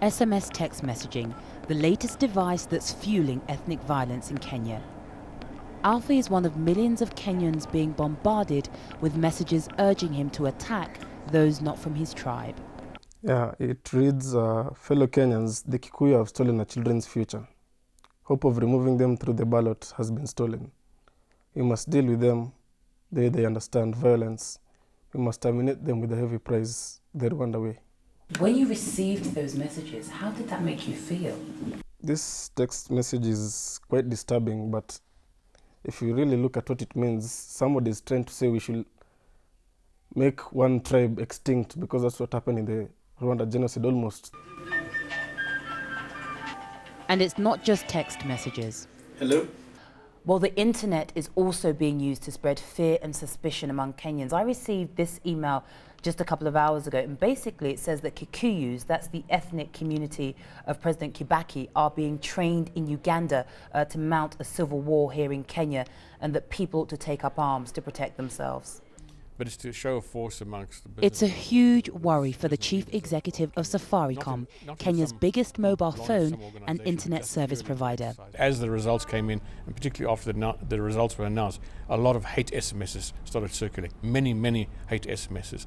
SMS text messaging, the latest device that's fueling ethnic violence in Kenya. Alfie is one of millions of Kenyans being bombarded with messages urging him to attack those not from his tribe. Yeah, it reads, fellow Kenyans, the Kikuyu have stolen our children's future. Hope of removing them through the ballot has been stolen. We must deal with them the way they understand violence. We must terminate them with a heavy price, the Rwanda way. When you received those messages, how did that make you feel? This text message is quite disturbing, but if you really look at what it means, somebody is trying to say we should make one tribe extinct, because that's what happened in the Rwanda genocide almost. And it's not just text messages. Hello? Well, the internet is also being used to spread fear and suspicion among Kenyans. I received this email just a couple of hours ago, and basically it says that Kikuyus, that's the ethnic community of President Kibaki, are being trained in Uganda to mount a civil war here in Kenya, and that people ought to take up arms to protect themselves. But it's to show a force amongst the business. It's a huge worry for the chief executive of Safaricom, Kenya's biggest mobile phone and internet service provider. As the results came in, and particularly after the results were announced, a lot of hate SMSs started circulating. Many hate SMSs.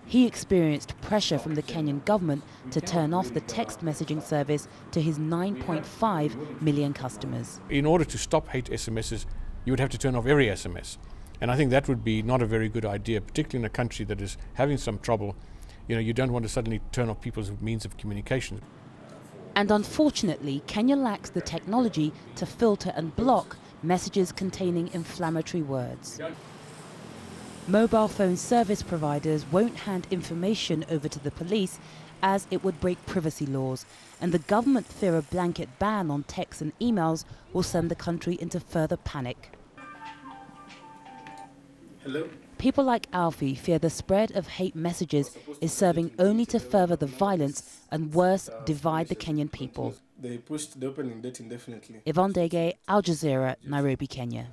He experienced pressure from the Kenyan government to turn off the text messaging service to his 9.5 million customers. In order to stop hate SMSs, you would have to turn off every SMS. And I think that would be not a very good idea, particularly in a country that is having some trouble. You know, you don't want to suddenly turn off people's means of communication. And unfortunately, Kenya lacks the technology to filter and block messages containing inflammatory words. Mobile phone service providers won't hand information over to the police, as it would break privacy laws, and the government fear a blanket ban on texts and emails will send the country into further panic. Hello? People like Alfie fear the spread of hate messages is serving only to further the violence and, worse, divide the Kenyan people. They pushed the opening date indefinitely. Yvonne Ndege, Al Jazeera, Nairobi, Kenya.